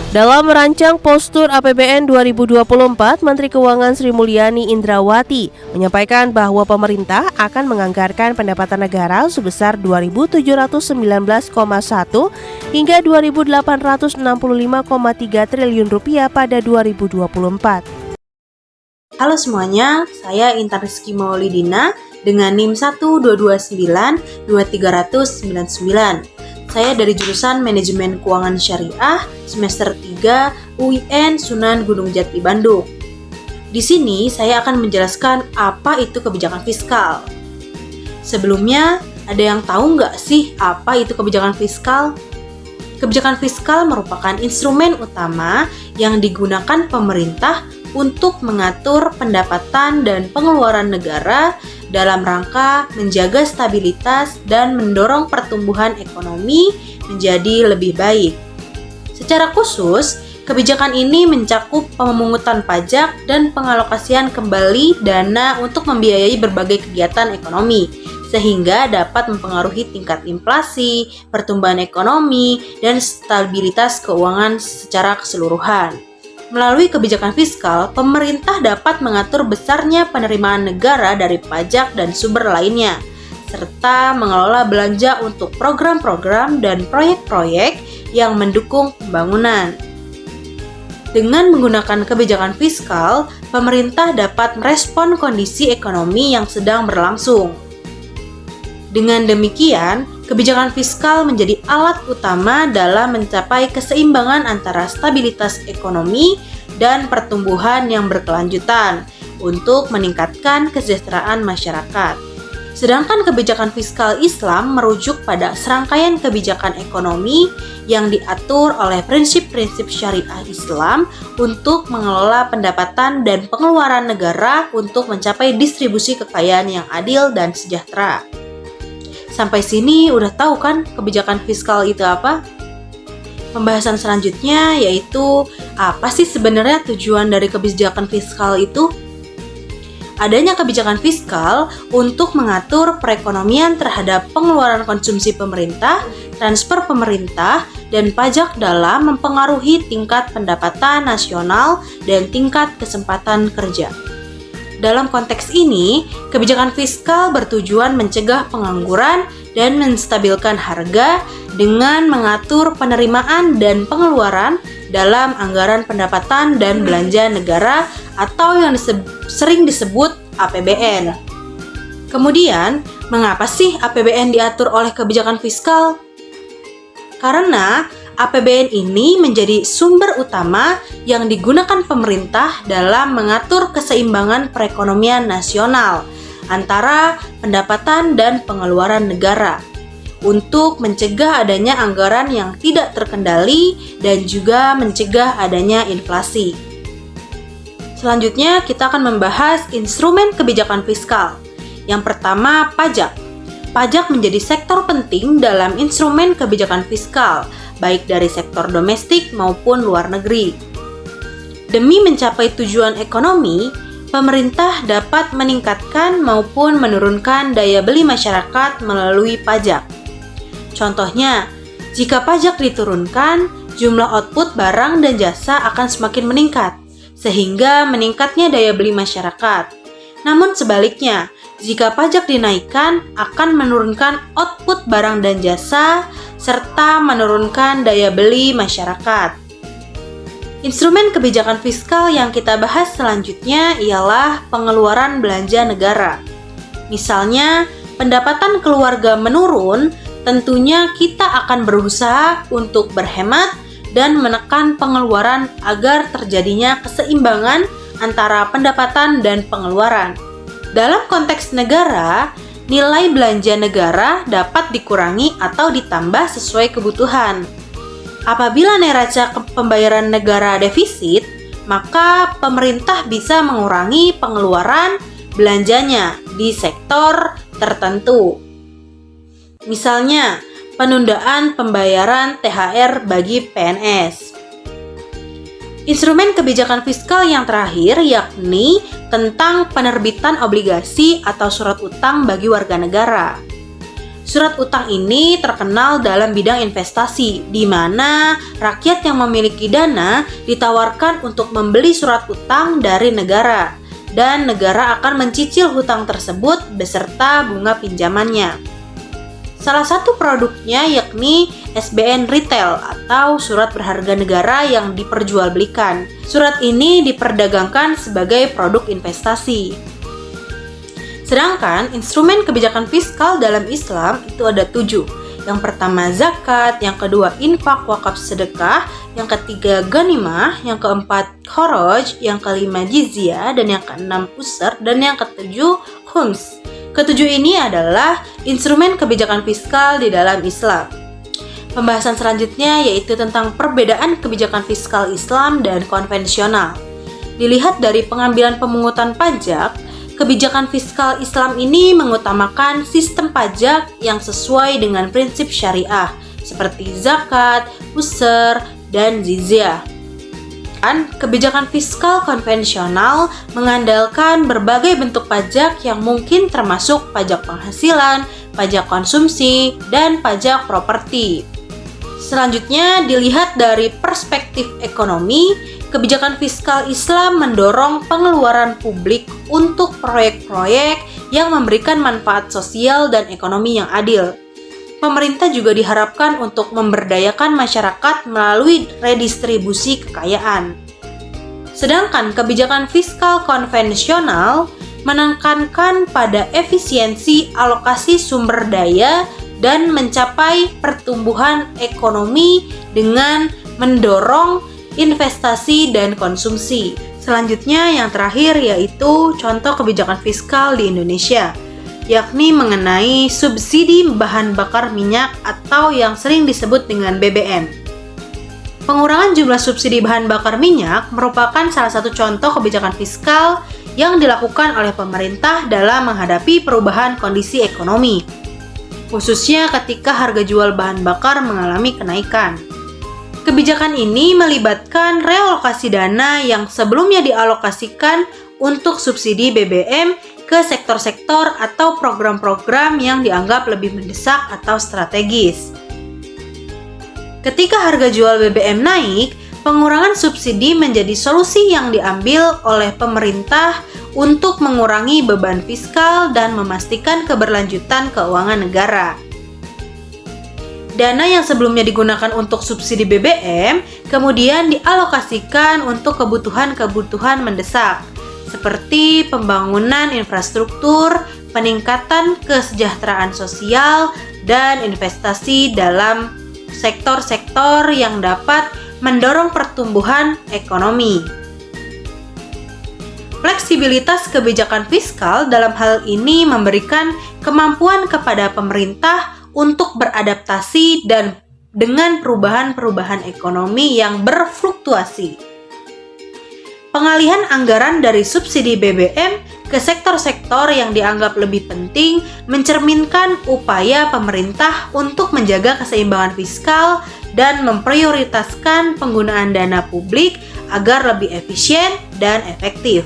Dalam merancang postur APBN 2024, Menteri Keuangan Sri Mulyani Indrawati menyampaikan bahwa pemerintah akan menganggarkan pendapatan negara sebesar 2.719,1 hingga 2.865,3 triliun rupiah pada 2024. Halo semuanya, saya Intan Rizky Maulidina dengan NIM 122923999. Saya dari jurusan Manajemen Keuangan Syariah semester 3 UIN Sunan Gunung Jati Bandung. Di sini saya akan menjelaskan apa itu kebijakan fiskal. Sebelumnya, ada yang tahu nggak sih apa itu kebijakan fiskal? Kebijakan fiskal merupakan instrumen utama yang digunakan pemerintah untuk mengatur pendapatan dan pengeluaran negara dalam rangka menjaga stabilitas dan mendorong pertumbuhan ekonomi menjadi lebih baik. Secara khusus, kebijakan ini mencakup pemungutan pajak dan pengalokasian kembali dana untuk membiayai berbagai kegiatan ekonomi, sehingga dapat mempengaruhi tingkat inflasi, pertumbuhan ekonomi, dan stabilitas keuangan secara keseluruhan. Melalui kebijakan fiskal, pemerintah dapat mengatur besarnya penerimaan negara dari pajak dan sumber lainnya, serta mengelola belanja untuk program-program dan proyek-proyek yang mendukung pembangunan. Dengan menggunakan kebijakan fiskal, pemerintah dapat merespon kondisi ekonomi yang sedang berlangsung. Dengan demikian, kebijakan fiskal menjadi alat utama dalam mencapai keseimbangan antara stabilitas ekonomi dan pertumbuhan yang berkelanjutan untuk meningkatkan kesejahteraan masyarakat. Sedangkan kebijakan fiskal Islam merujuk pada serangkaian kebijakan ekonomi yang diatur oleh prinsip-prinsip syariah Islam untuk mengelola pendapatan dan pengeluaran negara untuk mencapai distribusi kekayaan yang adil dan sejahtera. Sampai sini udah tahu kan kebijakan fiskal itu apa? Pembahasan selanjutnya yaitu apa sih sebenarnya tujuan dari kebijakan fiskal itu? Adanya kebijakan fiskal untuk mengatur perekonomian terhadap pengeluaran konsumsi pemerintah, transfer pemerintah, dan pajak dalam mempengaruhi tingkat pendapatan nasional dan tingkat kesempatan kerja. Dalam konteks ini, kebijakan fiskal bertujuan mencegah pengangguran dan menstabilkan harga dengan mengatur penerimaan dan pengeluaran dalam anggaran pendapatan dan belanja negara atau yang sering disebut APBN. Kemudian, mengapa sih APBN diatur oleh kebijakan fiskal? Karena APBN ini menjadi sumber utama yang digunakan pemerintah dalam mengatur keseimbangan perekonomian nasional antara pendapatan dan pengeluaran negara untuk mencegah adanya anggaran yang tidak terkendali dan juga mencegah adanya inflasi. Selanjutnya kita akan membahas instrumen kebijakan fiskal. Yang pertama, pajak. Pajak menjadi sektor penting dalam instrumen kebijakan fiskal, baik dari sektor domestik maupun luar negeri. Demi mencapai tujuan ekonomi, pemerintah dapat meningkatkan maupun menurunkan daya beli masyarakat melalui pajak. Contohnya, jika pajak diturunkan, jumlah output barang dan jasa akan semakin meningkat, sehingga meningkatnya daya beli masyarakat. Namun sebaliknya, jika pajak dinaikkan akan menurunkan output barang dan jasa serta menurunkan daya beli masyarakat. Instrumen kebijakan fiskal yang kita bahas selanjutnya ialah pengeluaran belanja negara. Misalnya, pendapatan keluarga menurun, tentunya kita akan berusaha untuk berhemat dan menekan pengeluaran agar terjadinya keseimbangan antara pendapatan dan pengeluaran. Dalam konteks negara, nilai belanja negara dapat dikurangi atau ditambah sesuai kebutuhan. Apabila neraca pembayaran negara defisit, maka pemerintah bisa mengurangi pengeluaran belanjanya di sektor tertentu. Misalnya, penundaan pembayaran THR bagi PNS. Instrumen kebijakan fiskal yang terakhir yakni tentang penerbitan obligasi atau surat utang bagi warga negara. Surat utang ini terkenal dalam bidang investasi, di mana rakyat yang memiliki dana ditawarkan untuk membeli surat utang dari negara, dan negara akan mencicil hutang tersebut beserta bunga pinjamannya. Salah satu produknya yakni SBN Retail atau surat berharga negara yang diperjualbelikan. Surat ini diperdagangkan sebagai produk investasi. Sedangkan instrumen kebijakan fiskal dalam Islam itu ada 7. Yang pertama zakat, yang kedua infak wakaf sedekah, yang ketiga ghanimah, yang keempat kharaj, yang kelima jizyah, dan yang keenam usr, dan yang ketujuh khums. Ketujuh ini adalah instrumen kebijakan fiskal di dalam Islam. Pembahasan selanjutnya yaitu tentang perbedaan kebijakan fiskal Islam dan konvensional. Dilihat dari pengambilan pemungutan pajak, kebijakan fiskal Islam ini mengutamakan sistem pajak yang sesuai dengan prinsip syariah seperti zakat, usr, dan jizyah. Kebijakan fiskal konvensional mengandalkan berbagai bentuk pajak yang mungkin termasuk pajak penghasilan, pajak konsumsi, dan pajak properti. Selanjutnya, dilihat dari perspektif ekonomi, kebijakan fiskal Islam mendorong pengeluaran publik untuk proyek-proyek yang memberikan manfaat sosial dan ekonomi yang adil. Pemerintah juga diharapkan untuk memberdayakan masyarakat melalui redistribusi kekayaan. Sedangkan kebijakan fiskal konvensional menekankan pada efisiensi alokasi sumber daya dan mencapai pertumbuhan ekonomi dengan mendorong investasi dan konsumsi. Selanjutnya yang terakhir yaitu contoh kebijakan fiskal di Indonesia, yakni mengenai subsidi bahan bakar minyak atau yang sering disebut dengan BBM. Pengurangan jumlah subsidi bahan bakar minyak merupakan salah satu contoh kebijakan fiskal yang dilakukan oleh pemerintah dalam menghadapi perubahan kondisi ekonomi, khususnya ketika harga jual bahan bakar mengalami kenaikan. Kebijakan ini melibatkan realokasi dana yang sebelumnya dialokasikan untuk subsidi BBM ke sektor-sektor atau program-program yang dianggap lebih mendesak atau strategis. Ketika harga jual BBM naik, pengurangan subsidi menjadi solusi yang diambil oleh pemerintah untuk mengurangi beban fiskal dan memastikan keberlanjutan keuangan negara. Dana yang sebelumnya digunakan untuk subsidi BBM kemudian dialokasikan untuk kebutuhan-kebutuhan mendesak, seperti pembangunan infrastruktur, peningkatan kesejahteraan sosial, dan investasi dalam sektor-sektor yang dapat mendorong pertumbuhan ekonomi. Fleksibilitas kebijakan fiskal dalam hal ini memberikan kemampuan kepada pemerintah untuk beradaptasi dan dengan perubahan-perubahan ekonomi yang berfluktuasi. Pengalihan anggaran dari subsidi BBM ke sektor-sektor yang dianggap lebih penting mencerminkan upaya pemerintah untuk menjaga keseimbangan fiskal dan memprioritaskan penggunaan dana publik agar lebih efisien dan efektif.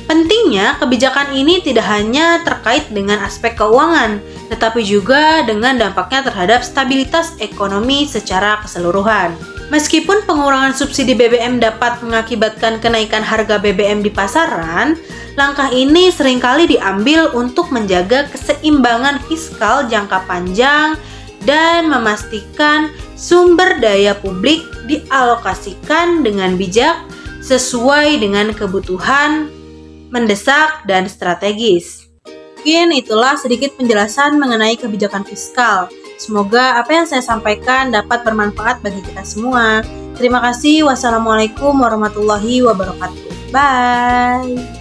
Pentingnya, kebijakan ini tidak hanya terkait dengan aspek keuangan, tetapi juga dengan dampaknya terhadap stabilitas ekonomi secara keseluruhan. Meskipun pengurangan subsidi BBM dapat mengakibatkan kenaikan harga BBM di pasaran, langkah ini seringkali diambil untuk menjaga keseimbangan fiskal jangka panjang dan memastikan sumber daya publik dialokasikan dengan bijak sesuai dengan kebutuhan mendesak dan strategis. Mungkin itulah sedikit penjelasan mengenai kebijakan fiskal. Semoga apa yang saya sampaikan dapat bermanfaat bagi kita semua. Terima kasih. Wassalamualaikum warahmatullahi wabarakatuh. Bye.